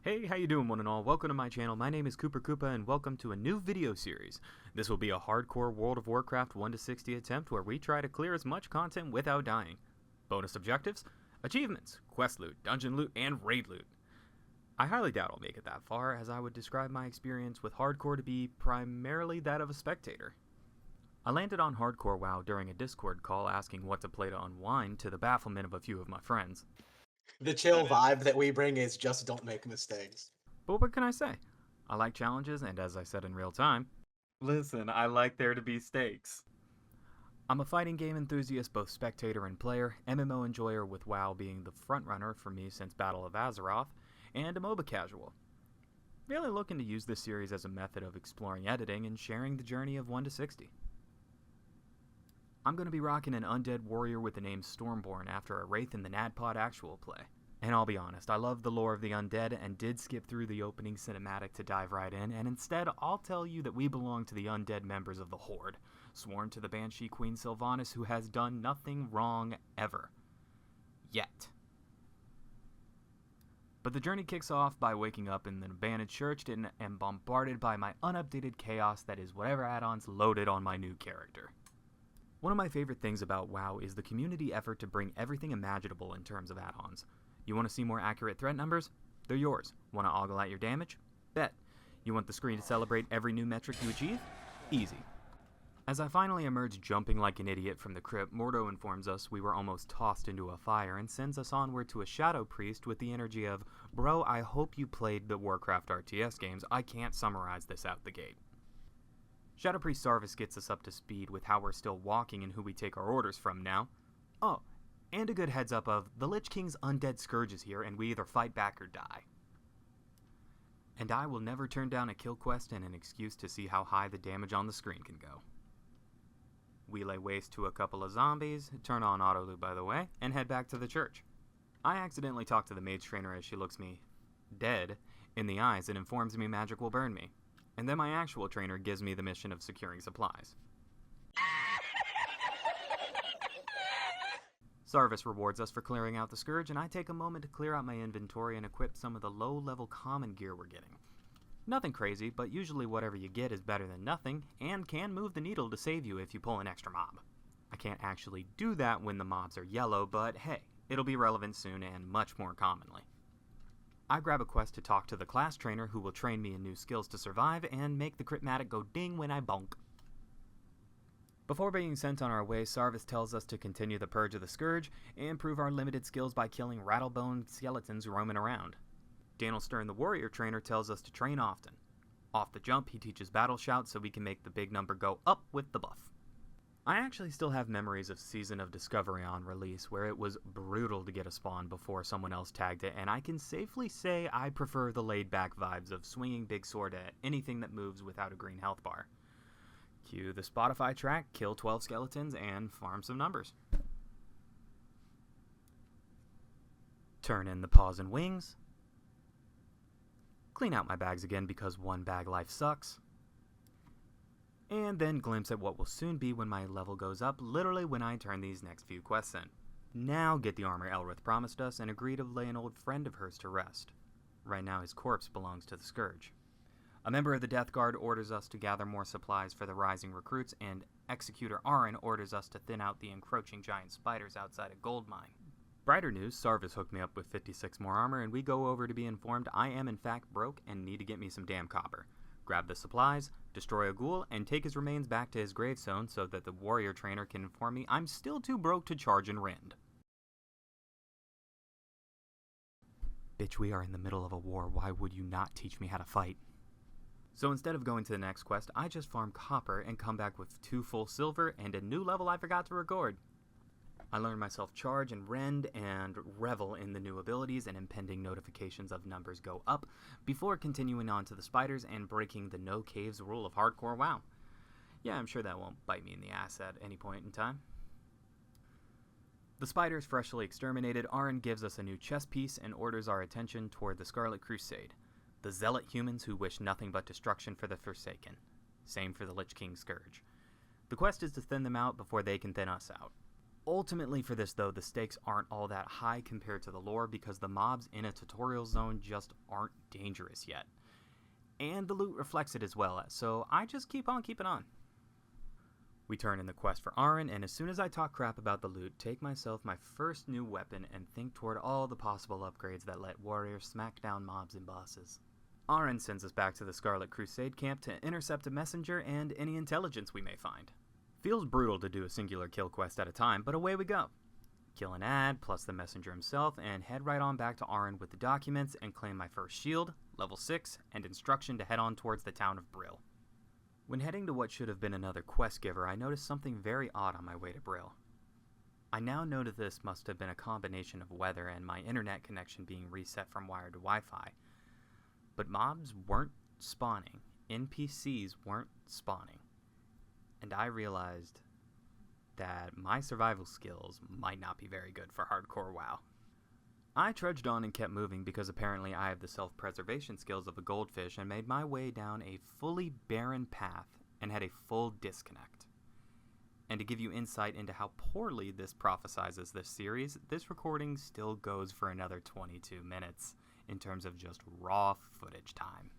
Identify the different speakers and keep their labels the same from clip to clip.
Speaker 1: Hey, how you doing one and all? Welcome to my channel. My name is Cooper Koopa and welcome to a new video series. This will be a Hardcore World of Warcraft 1 to 60 attempt where we try to clear as much content without dying. Bonus objectives, achievements, quest loot, dungeon loot, and raid loot. I highly doubt I'll make it that far, as I would describe my experience with Hardcore to be primarily that of a spectator. I landed on Hardcore WoW during a Discord call asking what to play to unwind, to the bafflement of a few of my friends.
Speaker 2: The chill vibe that we bring is just don't make mistakes.
Speaker 1: But what can I say? I like challenges, and as I said in real time, listen, I like there to be stakes. I'm a fighting game enthusiast, both spectator and player, MMO enjoyer with WoW being the frontrunner for me since Battle of Azeroth, and a MOBA casual. Really looking to use this series as a method of exploring editing and sharing the journey of 1 to 60. I'm going to be rocking an undead warrior with the name Stormborn after a Wraith in the Nadpod actual play. And I'll be honest, I love the lore of the undead and did skip through the opening cinematic to dive right in, and instead I'll tell you that we belong to the undead members of the Horde, sworn to the Banshee Queen Sylvanas, who has done nothing wrong ever. Yet. But the journey kicks off by waking up in an abandoned church and am bombarded by my unupdated chaos that is whatever add-ons loaded on my new character. One of my favorite things about WoW is the community effort to bring everything imaginable in terms of add-ons. You want to see more accurate threat numbers? They're yours. Want to ogle out your damage? Bet. You want the screen to celebrate every new metric you achieve? Easy. As I finally emerge jumping like an idiot from the crypt, Mordo informs us we were almost tossed into a fire and sends us onward to a Shadow Priest with the energy of, "Bro, I hope you played the Warcraft RTS games. I can't summarize this out the gate." Shadow Priest Sarvis gets us up to speed with how we're still walking and who we take our orders from now. Oh, and a good heads up of, the Lich King's undead scourge is here and we either fight back or die. And I will never turn down a kill quest and an excuse to see how high the damage on the screen can go. We lay waste to a couple of zombies, turn on auto loot by the way, and head back to the church. I accidentally talk to the mage trainer as she looks me dead in the eyes and informs me magic will burn me. And then my actual trainer gives me the mission of securing supplies. Sarvis rewards us for clearing out the Scourge, and I take a moment to clear out my inventory and equip some of the low-level common gear we're getting. Nothing crazy, but usually whatever you get is better than nothing, and can move the needle to save you if you pull an extra mob. I can't actually do that when the mobs are yellow, but hey, it'll be relevant soon and much more commonly. I grab a quest to talk to the class trainer who will train me in new skills to survive and make the critmatic go ding when I bonk. Before being sent on our way, Sarvis tells us to continue the purge of the Scourge and prove our limited skills by killing rattlebone skeletons roaming around. Daniel Stern, the warrior trainer, tells us to train often. Off the jump, he teaches battle shouts so we can make the big number go up with the buff. I actually still have memories of Season of Discovery on release, where it was brutal to get a spawn before someone else tagged it, and I can safely say I prefer the laid-back vibes of swinging big sword at anything that moves without a green health bar. Cue the Spotify track, kill 12 skeletons, and farm some numbers. Turn in the paws and wings. Clean out my bags again because one bag life sucks. And then glimpse at what will soon be when my level goes up, literally when I turn these next few quests in. Now get the armor Elrith promised us and agree to lay an old friend of hers to rest. Right now his corpse belongs to the Scourge. A member of the Death Guard orders us to gather more supplies for the rising recruits, and Executor Arin orders us to thin out the encroaching giant spiders outside a gold mine. Brighter news, Sarvis hooked me up with 56 more armor, and we go over to be informed I am in fact broke and need to get me some damn copper. Grab the supplies, destroy a ghoul, and take his remains back to his gravestone so that the warrior trainer can inform me I'm still too broke to charge and rend. Bitch, we are in the middle of a war. Why would you not teach me how to fight? So instead of going to the next quest, I just farm copper and come back with 2 full silver and a new level I forgot to record. I learned myself charge and rend and revel in the new abilities and impending notifications of numbers go up before continuing on to the spiders and breaking the no caves rule of Hardcore WoW. Yeah, I'm sure that won't bite me in the ass at any point in time. The spiders freshly exterminated, Arin gives us a new chess piece and orders our attention toward the Scarlet Crusade, the zealot humans who wish nothing but destruction for the Forsaken. Same for the Lich King Scourge. The quest is to thin them out before they can thin us out. Ultimately for this though, the stakes aren't all that high compared to the lore because the mobs in a tutorial zone just aren't dangerous yet. And the loot reflects it as well, so I just keep on keeping on. We turn in the quest for Aaron, and as soon as I talk crap about the loot, take myself my first new weapon and think toward all the possible upgrades that let warriors smack down mobs and bosses. Aaron sends us back to the Scarlet Crusade camp to intercept a messenger and any intelligence we may find. Feels brutal to do a singular kill quest at a time, but away we go. Kill an ad, plus the messenger himself, and head right on back to Aaron with the documents and claim my first shield, level 6, and instruction to head on towards the town of Brill. When heading to what should have been another quest giver, I noticed something very odd on my way to Brill. I now know that this must have been a combination of weather and my internet connection being reset from wired to Wi-Fi. But mobs weren't spawning, NPCs weren't spawning, and I realized that my survival skills might not be very good for hardcore WoW. I trudged on and kept moving because apparently I have the self-preservation skills of a goldfish and made my way down a fully barren path and had a full disconnect. And to give you insight into how poorly this prophesizes this series, this recording still goes for another 22 minutes in terms of just raw footage time.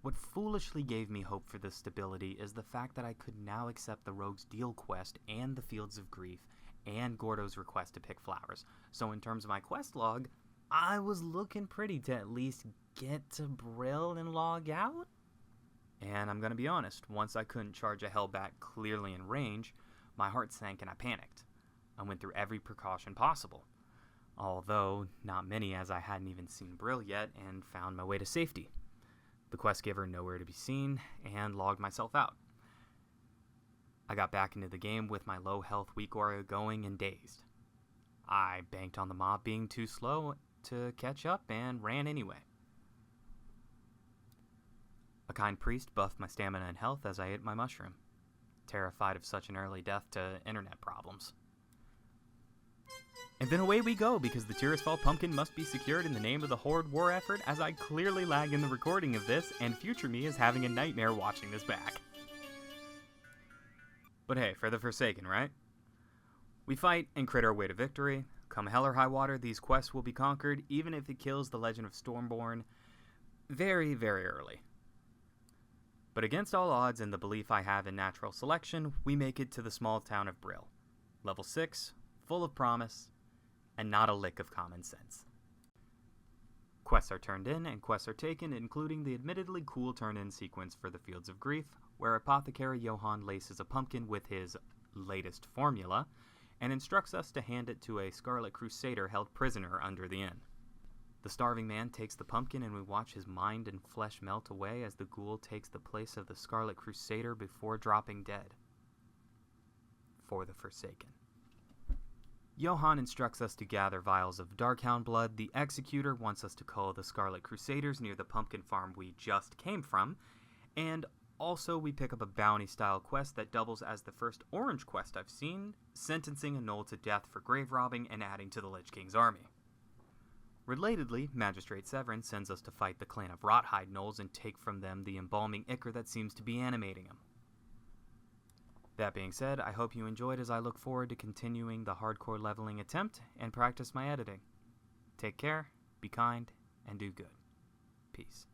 Speaker 1: What foolishly gave me hope for this stability is the fact that I could now accept the Rogue's Deal quest and the Fields of Grief and Gordo's request to pick flowers. So in terms of my quest log, I was looking pretty to at least get to Brill and log out. And I'm gonna be honest, once I couldn't charge a Hellbat clearly in range, my heart sank and I panicked. I went through every precaution possible, although not many as I hadn't even seen Brill yet, and found my way to safety. The quest giver nowhere to be seen, and logged myself out. I got back into the game with my low health weak aura going and dazed. I banked on the mob being too slow to catch up and ran anyway. A kind priest buffed my stamina and health as I ate my mushroom, terrified of such an early death to internet problems. And then away we go, because the Tirisfal pumpkin must be secured in the name of the Horde war effort, as I clearly lag in the recording of this, and future me is having a nightmare watching this back. But hey, for the Forsaken, right? We fight and crit our way to victory. Come hell or high water, these quests will be conquered, even if it kills the Legend of Stormborn very, very early. But against all odds and the belief I have in natural selection, we make it to the small town of Brill. Level 6, full of promise, and not a lick of common sense. Quests are turned in and quests are taken, including the admittedly cool turn-in sequence for the Fields of Grief, where Apothecary Johann laces a pumpkin with his latest formula, and instructs us to hand it to a Scarlet Crusader held prisoner under the inn. The starving man takes the pumpkin and we watch his mind and flesh melt away as the ghoul takes the place of the Scarlet Crusader before dropping dead. For the Forsaken. Johann instructs us to gather vials of Darkhound blood. The Executor wants us to call the Scarlet Crusaders near the pumpkin farm we just came from, and also we pick up a bounty-style quest that doubles as the first orange quest I've seen, sentencing a gnoll to death for grave robbing and adding to the Lich King's army. Relatedly, Magistrate Severin sends us to fight the clan of Rothhide gnolls and take from them the embalming ichor that seems to be animating them. That being said, I hope you enjoyed as I look forward to continuing the hardcore leveling attempt and practice my editing. Take care, be kind, and do good. Peace.